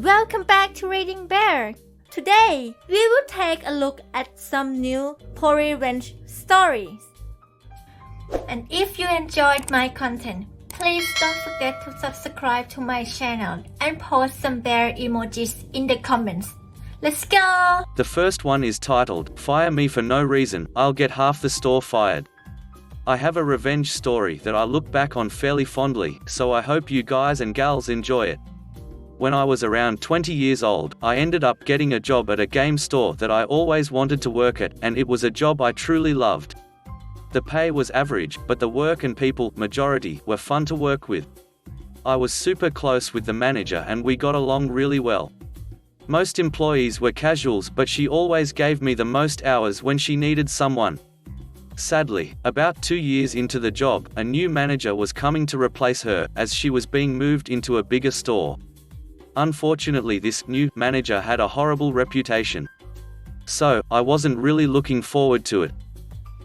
Welcome back to Reading Bear. Today, we will take a look at some new revenge stories. And if you enjoyed my content, please don't forget to subscribe to my channel and post some bear emojis in the comments. Let's go! The first one is titled, Fire Me for No Reason, I'll Get Half the Store Fired. I have a revenge story that I look back on fairly fondly, so I hope you guys and gals enjoy it. When I was around 20 years old, I ended up getting a job at a game store that I always wanted to work at, and it was a job I truly loved. The pay was average, but the work and people, majority, were fun to work with. I was super close with the manager and we got along really well. Most employees were casuals, but she always gave me the most hours when she needed someone. Sadly, about 2 years into the job, a new manager was coming to replace her, as she was being moved into a bigger store. Unfortunately, this new manager had a horrible reputation. So, I wasn't really looking forward to it.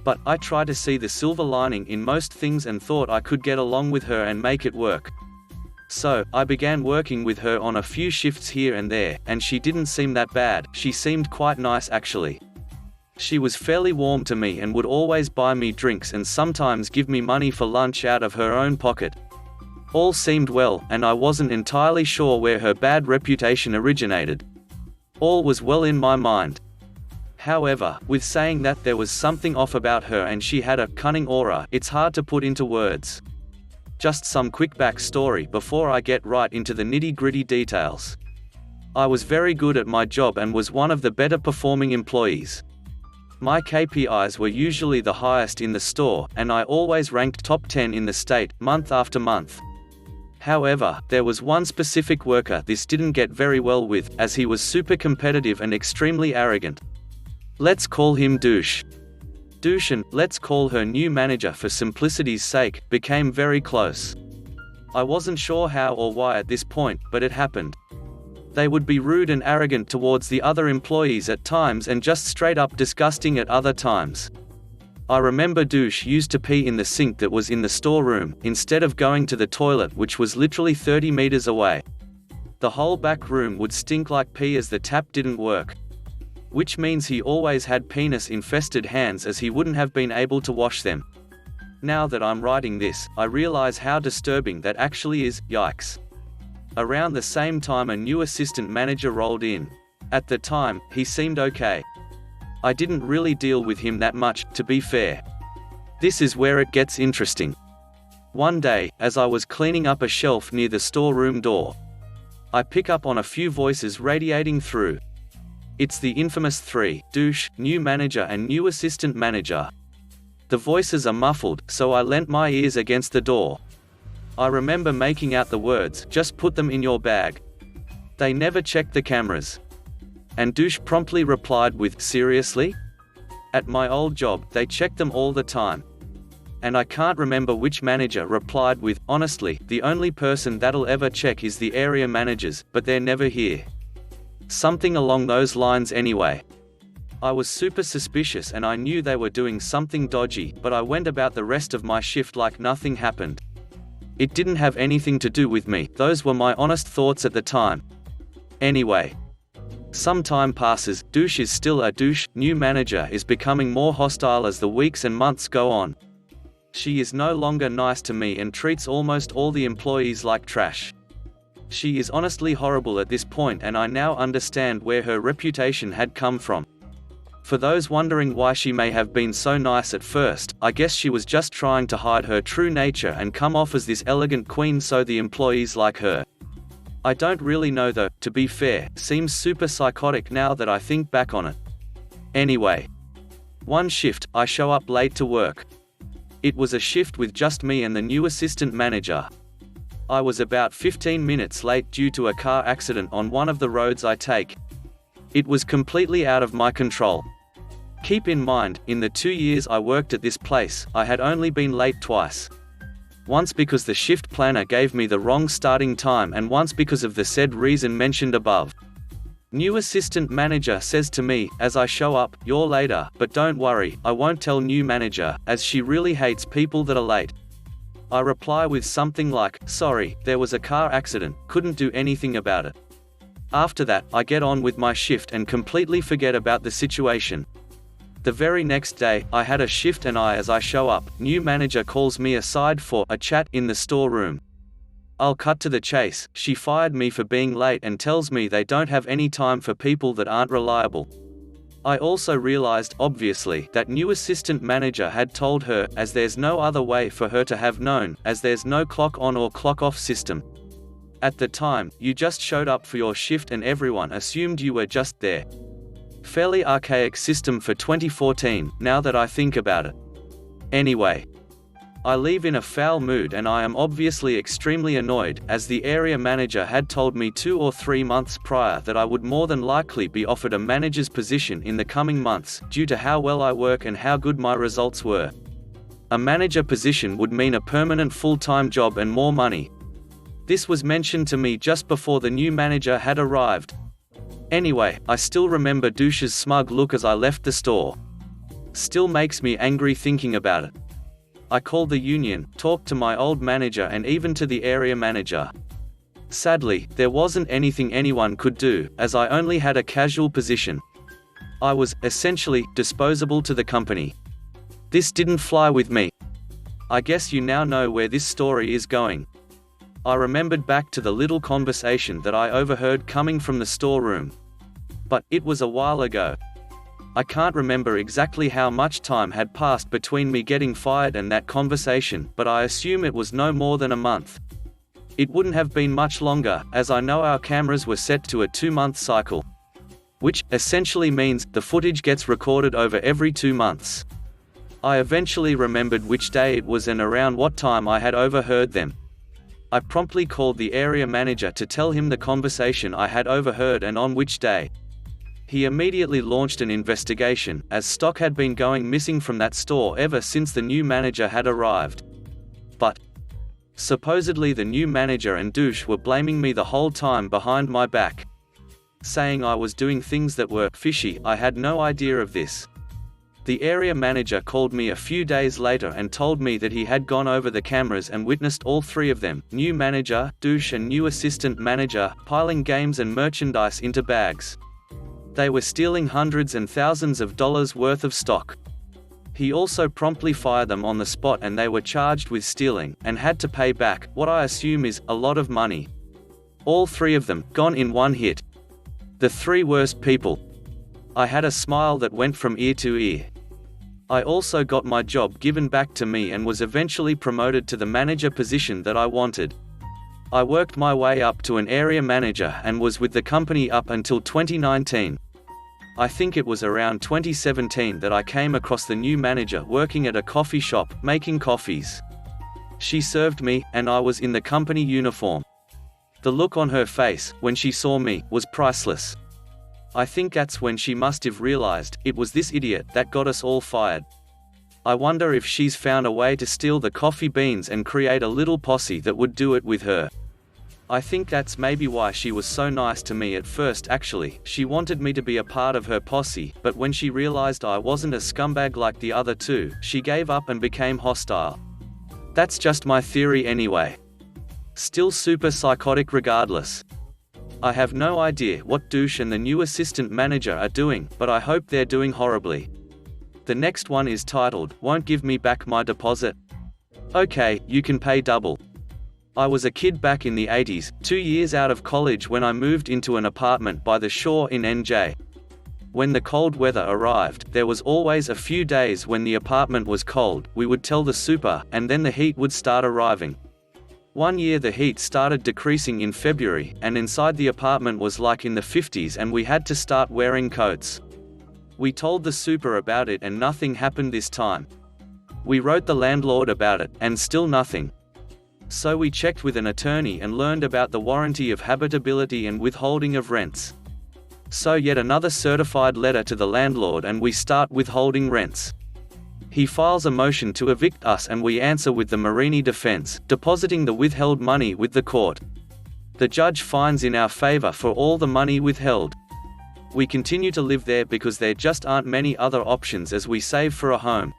But I tried to see the silver lining in most things and thought I could get along with her and make it work. So, I began working with her on a few shifts here and there, and she didn't seem that bad. She seemed quite nice actually. She was fairly warm to me and would always buy me drinks and sometimes give me money for lunch out of her own pocket. All seemed well, and I wasn't entirely sure where her bad reputation originated. All was well in my mind. However, with saying that there was something off about her and she had a cunning aura, it's hard to put into words. Just some quick backstory before I get right into the nitty-gritty details. I was very good at my job and was one of the better performing employees. My KPIs were usually the highest in the store, and I always ranked top 10 in the state, month after month. However, there was one specific worker this didn't get very well with, as he was super competitive and extremely arrogant. Let's call him Douche. Douche and, let's call her new manager for simplicity's sake, became very close. I wasn't sure how or why at this point, but it happened. They would be rude and arrogant towards the other employees at times and just straight up disgusting at other times. I remember Douche used to pee in the sink that was in the storeroom, instead of going to the toilet, which was literally 30 meters away. The whole back room would stink like pee as the tap didn't work. Which means he always had penis-infested hands as he wouldn't have been able to wash them. Now that I'm writing this, I realize how disturbing that actually is, yikes. Around the same time a new assistant manager rolled in. At the time, he seemed okay. I didn't really deal with him that much, to be fair. This is where it gets interesting. One day, as I was cleaning up a shelf near the storeroom door, I pick up on a few voices radiating through. It's the infamous three, Douche, new manager and new assistant manager. The voices are muffled, so I leant my ears against the door. I remember making out the words, just put them in your bag. They never checked the cameras. And Douche promptly replied with, seriously? At my old job, they checked them all the time. And I can't remember which manager replied with, honestly, the only person that'll ever check is the area managers, but they're never here. Something along those lines anyway. I was super suspicious and I knew they were doing something dodgy, but I went about the rest of my shift like nothing happened. It didn't have anything to do with me, those were my honest thoughts at the time. Anyway. Some time passes, Douche is still a douche, new manager is becoming more hostile as the weeks and months go on. She is no longer nice to me and treats almost all the employees like trash. She is honestly horrible at this point, and I now understand where her reputation had come from. For those wondering why she may have been so nice at first, I guess she was just trying to hide her true nature and come off as this elegant queen so the employees like her. I don't really know though, to be fair, seems super psychotic now that I think back on it. Anyway. One shift, I show up late to work. It was a shift with just me and the new assistant manager. I was about 15 minutes late due to a car accident on one of the roads I take. It was completely out of my control. Keep in mind, in the 2 years I worked at this place, I had only been late twice. Once because the shift planner gave me the wrong starting time and once because of the said reason mentioned above. New assistant manager says to me, as I show up, "You're later, but don't worry, I won't tell new manager, as she really hates people that are late." I reply with something like, "Sorry, there was a car accident, couldn't do anything about it." After that, I get on with my shift and completely forget about the situation. The very next day, I had a shift and as I show up, new manager calls me aside for a chat in the storeroom. I'll cut to the chase. She fired me for being late and tells me they don't have any time for people that aren't reliable. I also realized, obviously, that new assistant manager had told her, as there's no other way for her to have known, as there's no clock on or clock off system. At the time, you just showed up for your shift and everyone assumed you were just there. Fairly archaic system for 2014, now that I think about it. Anyway, I leave in a foul mood and I am obviously extremely annoyed, as the area manager had told me 2 or 3 months prior that I would more than likely be offered a manager's position in the coming months, due to how well I work and how good my results were. A manager position would mean a permanent full-time job and more money. This was mentioned to me just before the new manager had arrived. Anyway, I still remember Douche's smug look as I left the store. Still makes me angry thinking about it. I called the union, talked to my old manager and even to the area manager. Sadly, there wasn't anything anyone could do, as I only had a casual position. I was, essentially, disposable to the company. This didn't fly with me. I guess you now know where this story is going. I remembered back to the little conversation that I overheard coming from the storeroom. But it was a while ago. I can't remember exactly how much time had passed between me getting fired and that conversation, but I assume it was no more than a month. It wouldn't have been much longer, as I know our cameras were set to a 2-month cycle. Which, essentially means, the footage gets recorded over every 2 months. I eventually remembered which day it was and around what time I had overheard them. I promptly called the area manager to tell him the conversation I had overheard and on which day. He immediately launched an investigation, as stock had been going missing from that store ever since the new manager had arrived. But supposedly the new manager and douche were blaming me the whole time behind my back, saying I was doing things that were fishy. I had no idea of this. The area manager called me a few days later and told me that he had gone over the cameras and witnessed all 3 of them, new manager, douche and new assistant manager, piling games and merchandise into bags. They were stealing hundreds and thousands of dollars worth of stock. He also promptly fired them on the spot and they were charged with stealing, and had to pay back, what I assume is, a lot of money. All 3 of them, gone in one hit. The 3 worst people. I had a smile that went from ear to ear. I also got my job given back to me and was eventually promoted to the manager position that I wanted. I worked my way up to an area manager and was with the company up until 2019. I think it was around 2017 that I came across the new manager working at a coffee shop, making coffees. She served me, and I was in the company uniform. The look on her face, when she saw me, was priceless. I think that's when she must have realized, it was this idiot that got us all fired. I wonder if she's found a way to steal the coffee beans and create a little posse that would do it with her. I think that's maybe why she was so nice to me at first. Actually, she wanted me to be a part of her posse, but when she realized I wasn't a scumbag like the other 2, she gave up and became hostile. That's just my theory anyway. Still super psychotic regardless. I have no idea what douche and the new assistant manager are doing, but I hope they're doing horribly. The next one is titled, "Won't Give Me Back My Deposit." Okay, you can pay double. I was a kid back in the 80s, 2 years out of college when I moved into an apartment by the shore in NJ. When the cold weather arrived, there was always a few days when the apartment was cold. We would tell the super, and then the heat would start arriving. One year the heat started decreasing in February, and inside the apartment was like in the 50s and we had to start wearing coats. We told the super about it and nothing happened this time. We wrote the landlord about it, and still nothing. So we checked with an attorney and learned about the warranty of habitability and withholding of rents. So yet another certified letter to the landlord and we start withholding rents. He files a motion to evict us and we answer with the Marini defense, depositing the withheld money with the court. The judge finds in our favor for all the money withheld. We continue to live there because there just aren't many other options as we save for a home.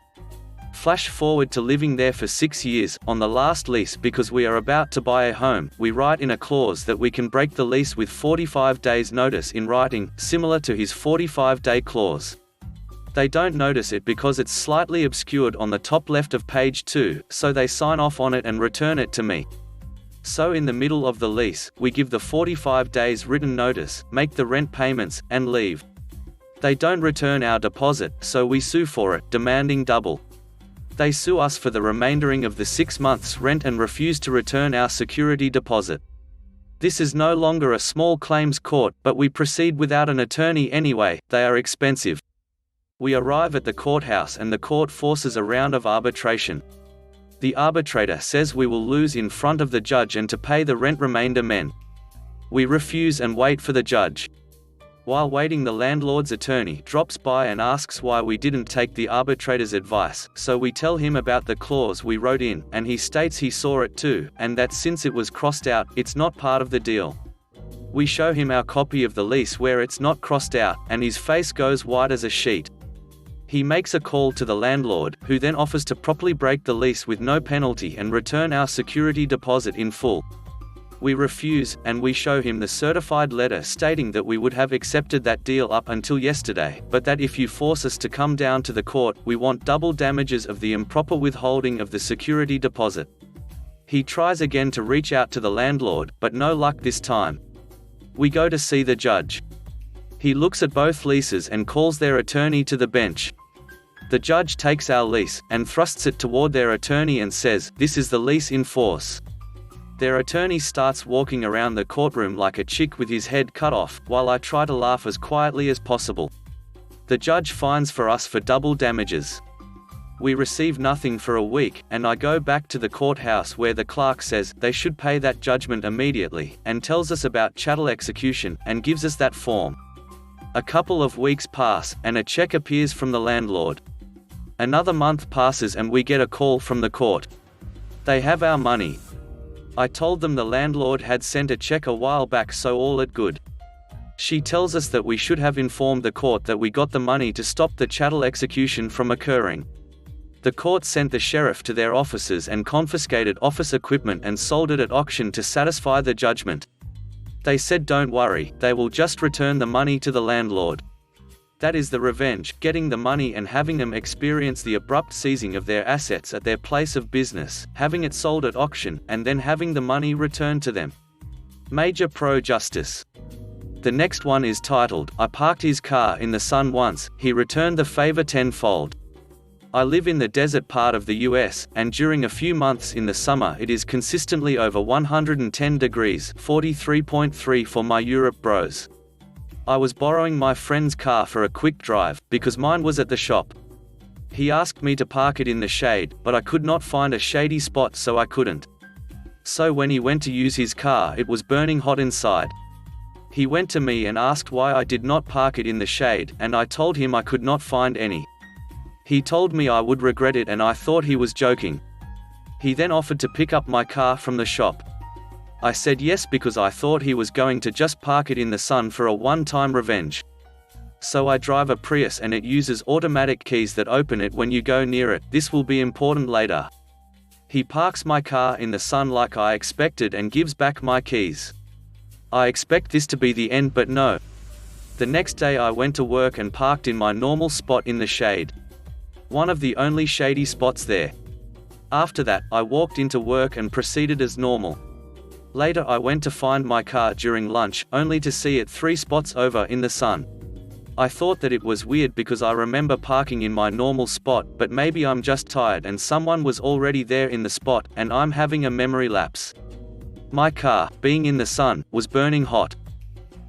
Flash forward to living there for 6 years, on the last lease because we are about to buy a home. We write in a clause that we can break the lease with 45 days notice in writing, similar to his 45-day clause. They don't notice it because it's slightly obscured on the top left of page 2, so they sign off on it and return it to me. So in the middle of the lease, we give the 45 days written notice, make the rent payments, and leave. They don't return our deposit, so we sue for it, demanding double. They sue us for the remaindering of the 6 months' rent and refuse to return our security deposit. This is no longer a small claims court, but we proceed without an attorney anyway. They are expensive. We arrive at the courthouse and the court forces a round of arbitration. The arbitrator says we will lose in front of the judge and to pay the rent remainder men. We refuse and wait for the judge. While waiting, the landlord's attorney drops by and asks why we didn't take the arbitrator's advice, so we tell him about the clause we wrote in, and he states he saw it too, and that since it was crossed out, it's not part of the deal. We show him our copy of the lease where it's not crossed out, and his face goes white as a sheet. He makes a call to the landlord, who then offers to properly break the lease with no penalty and return our security deposit in full. We refuse, and we show him the certified letter stating that we would have accepted that deal up until yesterday, but that if you force us to come down to the court, we want double damages of the improper withholding of the security deposit. He tries again to reach out to the landlord, but no luck this time. We go to see the judge. He looks at both leases and calls their attorney to the bench. The judge takes our lease, and thrusts it toward their attorney and says, "This is the lease in force." Their attorney starts walking around the courtroom like a chick with his head cut off, while I try to laugh as quietly as possible. The judge fines for us for double damages. We receive nothing for a week, and I go back to the courthouse where the clerk says they should pay that judgment immediately, and tells us about chattel execution, and gives us that form. A couple of weeks pass, and a check appears from the landlord. Another month passes and we get a call from the court. They have our money. I told them the landlord had sent a check a while back, so all it good. She tells us that we should have informed the court that we got the money to stop the chattel execution from occurring. The court sent the sheriff to their offices and confiscated office equipment and sold it at auction to satisfy the judgment. They said don't worry, they will just return the money to the landlord. That is the revenge, getting the money and having them experience the abrupt seizing of their assets at their place of business, having it sold at auction, and then having the money returned to them. Major pro-justice. The next one is titled, "I parked his car in the sun once, he returned the favor tenfold." I live in the desert part of the US, and during a few months in the summer it is consistently over 110 degrees, 43.3 for my Europe bros. I was borrowing my friend's car for a quick drive, because mine was at the shop. He asked me to park it in the shade, but I could not find a shady spot, so I couldn't. So when he went to use his car, it was burning hot inside. He went to me and asked why I did not park it in the shade, and I told him I could not find any. He told me I would regret it, and I thought he was joking. He then offered to pick up my car from the shop. I said yes because I thought he was going to just park it in the sun for a one-time revenge. So I drive a Prius and it uses automatic keys that open it when you go near it. This will be important later. He parks my car in the sun like I expected and gives back my keys. I expect this to be the end, but no. The next day I went to work and parked in my normal spot in the shade. One of the only shady spots there. After that, I walked into work and proceeded as normal. Later I went to find my car during lunch, only to see it 3 spots over in the sun. I thought that it was weird because I remember parking in my normal spot, but maybe I'm just tired and someone was already there in the spot, and I'm having a memory lapse. My car, being in the sun, was burning hot.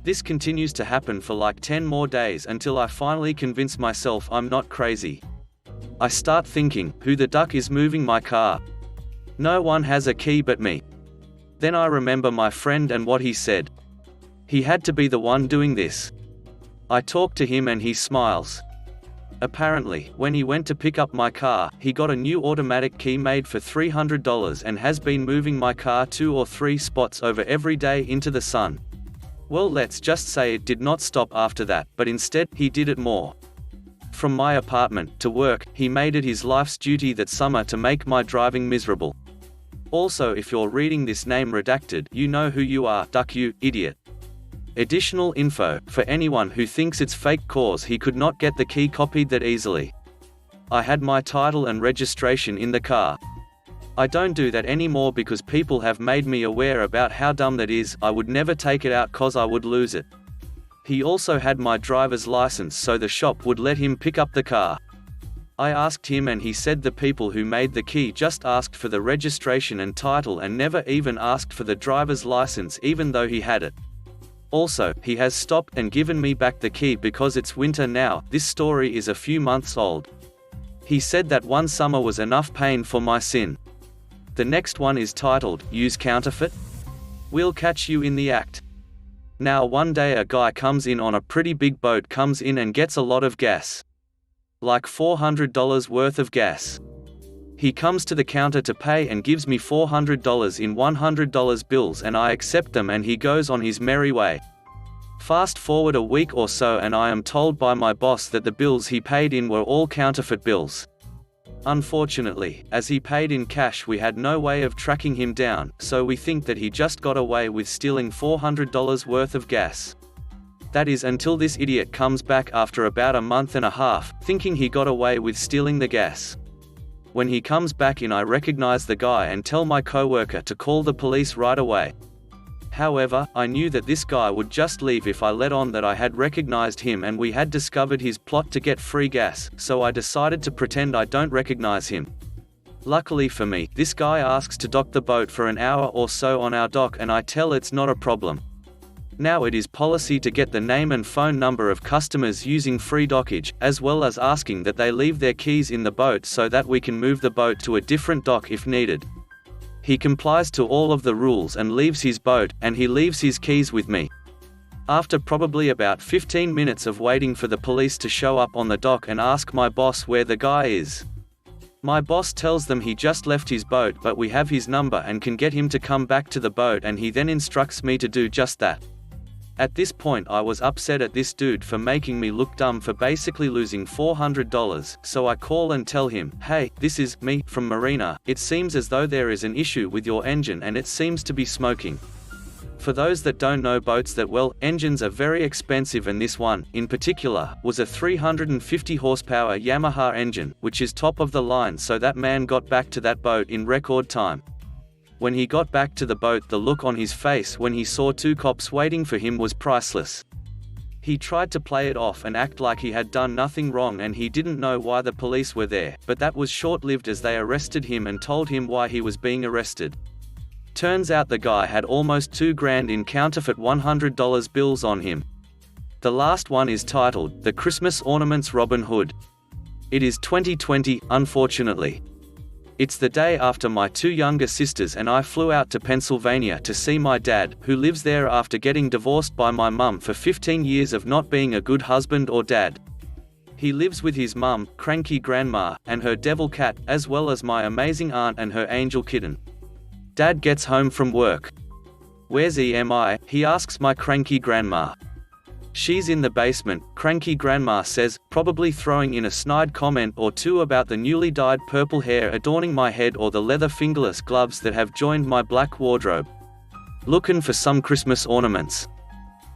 This continues to happen for like 10 more days until I finally convince myself I'm not crazy. I start thinking, who the duck is moving my car? No one has a key but me. Then I remember my friend and what he said. He had to be the one doing this. I talk to him and he smiles. Apparently, when he went to pick up my car, he got a new automatic key made for $300 and has been moving my car 2 or 3 spots over every day into the sun. Well, let's just say it did not stop after that, but instead, he did it more. from my apartment to work. He made it his life's duty that summer to make my driving miserable. Also, if you're reading this name redacted, you know who you are, duck you, idiot. Additional info, for anyone who thinks it's fake cause he could not get the key copied that easily. I had my title and registration in the car. I don't do that anymore because people have made me aware about how dumb that is. I would never take it out cause I would lose it. He also had my driver's license so the shop would let him pick up the car. I asked him and he said the people who made the key just asked for the registration and title and never even asked for the driver's license even though he had it. Also, he has stopped and given me back the key because it's winter now. This story is a few months old. He said that one summer was enough pain for my sin. The next one is titled, Use Counterfeit? We'll catch you in the act. Now one day a guy comes in on a pretty big boat, comes in and gets a lot of gas. Like $400 worth of gas. He comes to the counter to pay and gives me $400 in $100 bills and I accept them and he goes on his merry way. Fast forward a week or so and I am told by my boss that the bills he paid in were all counterfeit bills. Unfortunately, as he paid in cash we had no way of tracking him down, so we think that he just got away with stealing $400 worth of gas. That is until this idiot comes back after about a month and a half, thinking he got away with stealing the gas. When he comes back in I recognize the guy and tell my coworker to call the police right away. However, I knew that this guy would just leave if I let on that I had recognized him and we had discovered his plot to get free gas, so I decided to pretend I don't recognize him. Luckily for me, this guy asks to dock the boat for an hour or so on our dock and I tell it's not a problem. Now it is policy to get the name and phone number of customers using free dockage, as well as asking that they leave their keys in the boat so that we can move the boat to a different dock if needed. He complies to all of the rules and leaves his boat, and he leaves his keys with me. After probably about 15 minutes of waiting for the police to show up on the dock and ask my boss where the guy is. My boss tells them he just left his boat but we have his number and can get him to come back to the boat and he then instructs me to do just that. At this point I was upset at this dude for making me look dumb for basically losing $400, so I call and tell him, hey, this is me from Marina. It seems as though there is an issue with your engine and it seems to be smoking. For those that don't know boats that well, engines are very expensive and this one, in particular, was a 350 horsepower Yamaha engine, which is top of the line, so that man got back to that boat in record time. When he got back to the boat, the look on his face when he saw two cops waiting for him was priceless. He tried to play it off and act like he had done nothing wrong and he didn't know why the police were there, but that was short-lived as they arrested him and told him why he was being arrested. Turns out the guy had almost $2,000 in counterfeit $100 bills on him. The last one is titled, The Christmas Ornaments Robin Hood. It is 2020, unfortunately. It's the day after my two younger sisters and I flew out to Pennsylvania to see my dad, who lives there after getting divorced by my mum for 15 years of not being a good husband or dad. He lives with his mum, cranky grandma, and her devil cat, as well as my amazing aunt and her angel kitten. Dad gets home from work. Where's EMI? He asks my cranky grandma. She's in the basement, cranky grandma says, probably throwing in a snide comment or two about the newly dyed purple hair adorning my head or the leather fingerless gloves that have joined my black wardrobe. Looking for some Christmas ornaments.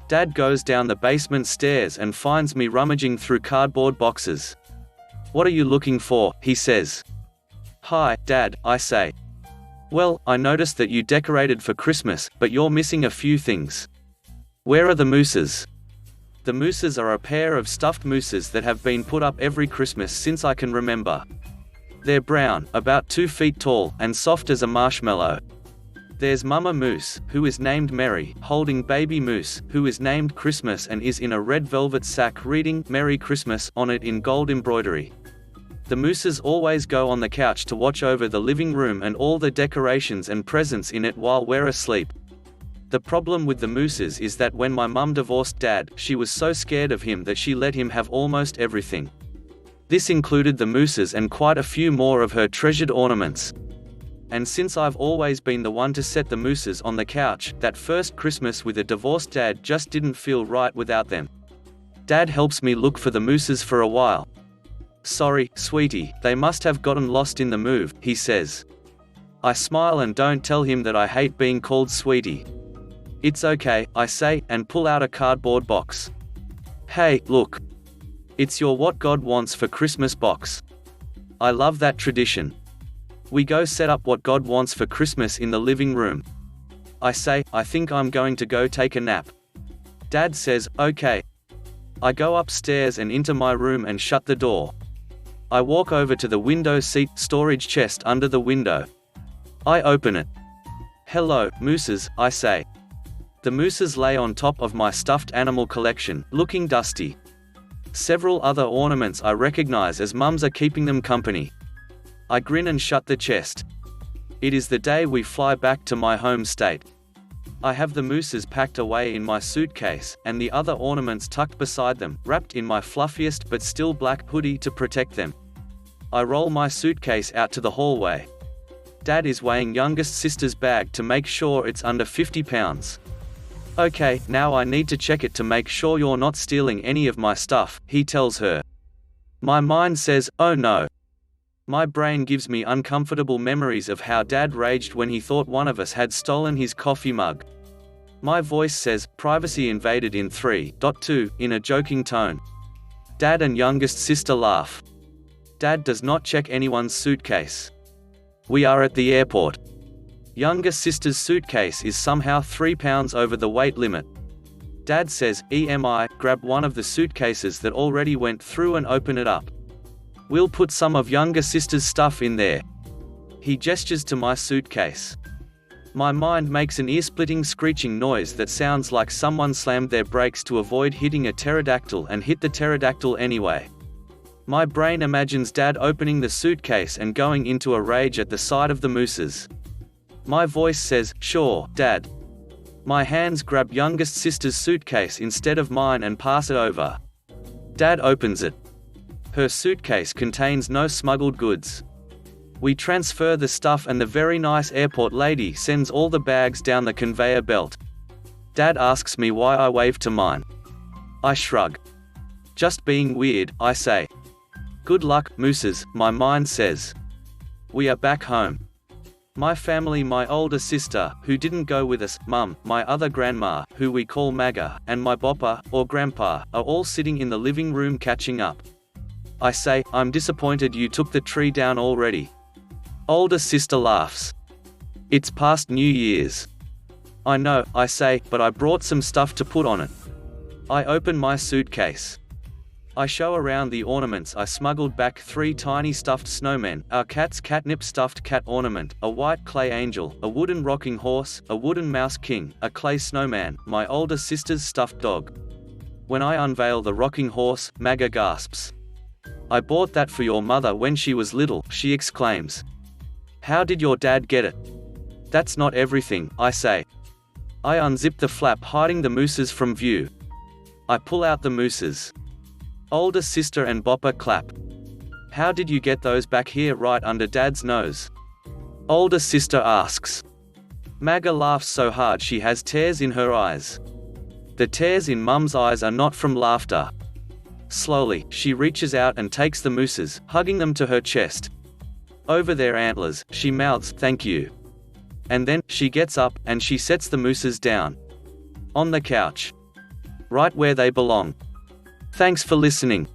Dad goes down the basement stairs and finds me rummaging through cardboard boxes. What are you looking for? He says. Hi, Dad, I say. Well, I noticed that you decorated for Christmas, but you're missing a few things. Where are the mooses? The mooses are a pair of stuffed mooses that have been put up every Christmas since I can remember. They're brown, about 2 feet tall, and soft as a marshmallow. There's Mama Moose, who is named Mary, holding Baby Moose, who is named Christmas and is in a red velvet sack reading Merry Christmas on it in gold embroidery. The mooses always go on the couch to watch over the living room and all the decorations and presents in it while we're asleep. The problem with the mooses is that when my mum divorced Dad, she was so scared of him that she let him have almost everything. This included the mooses and quite a few more of her treasured ornaments. And since I've always been the one to set the mooses on the couch, that first Christmas with a divorced Dad just didn't feel right without them. Dad helps me look for the mooses for a while. sorry, sweetie, they must have gotten lost in the move, he says. I smile and don't tell him that I hate being called sweetie. It's okay, I say, and pull out a cardboard box. Hey, look. It's your What God Wants for Christmas box. I love that tradition. We go set up What God Wants for Christmas in the living room. I say, I think I'm going to go take a nap. Dad says, okay. I go upstairs and into my room and shut the door. I walk over to the window seat storage chest under the window. I open it. Hello, mooses, I say. The mooses lay on top of my stuffed animal collection, looking dusty. Several other ornaments I recognize as mums are keeping them company. I grin and shut the chest. It is the day we fly back to my home state. I have the mooses packed away in my suitcase, and the other ornaments tucked beside them, wrapped in my fluffiest but still black hoodie to protect them. I roll my suitcase out to the hallway. Dad is weighing youngest sister's bag to make sure it's under 50 pounds. Okay, now I need to check it to make sure you're not stealing any of my stuff, he tells her. My mind says, oh no. My brain gives me uncomfortable memories of how Dad raged when he thought one of us had stolen his coffee mug. My voice says, privacy invaded in 3.2, in a joking tone. Dad and youngest sister laugh. Dad does not check anyone's suitcase. We are at the airport. Youngest sister's suitcase is somehow 3 pounds over the weight limit. Dad says, EMI, grab one of the suitcases that already went through and open it up. We'll put some of younger sister's stuff in there. He gestures to my suitcase. My mind makes an ear-splitting screeching noise that sounds like someone slammed their brakes to avoid hitting a pterodactyl and hit the pterodactyl anyway. My brain imagines Dad opening the suitcase and going into a rage at the sight of the mooses. My voice says, sure, Dad. My hands grab youngest sister's suitcase instead of mine and pass it over. Dad opens it. Her suitcase contains no smuggled goods. We transfer the stuff and the very nice airport lady sends all the bags down the conveyor belt. Dad asks me why I wave to mine. I shrug. Just being weird, I say. Good luck, mooses, my mind says. We are back home. My family, my older sister, who didn't go with us, Mum, my other grandma, who we call Magga, and my boppa, or grandpa, are all sitting in the living room catching up. I say, I'm disappointed you took the tree down already. Older sister laughs. It's past New Year's. I know, I say, but I brought some stuff to put on it. I open my suitcase. I show around the ornaments I smuggled back: 3 tiny stuffed snowmen, our cat's catnip stuffed cat ornament, a white clay angel, a wooden rocking horse, a wooden mouse king, a clay snowman, my older sister's stuffed dog. When I unveil the rocking horse, Magga gasps. I bought that for your mother when she was little, she exclaims. How did your dad get it? That's not everything, I say. I unzip the flap hiding the mooses from view. I pull out the mooses. Older sister and boppa clap. How did you get those back here right under Dad's nose? Older sister asks. Magga laughs so hard she has tears in her eyes. The tears in Mum's eyes are not from laughter. Slowly, she reaches out and takes the mooses, hugging them to her chest. Over their antlers, she mouths, thank you. And then, she gets up, and she sets the mooses down. On the couch. Right where they belong. Thanks for listening.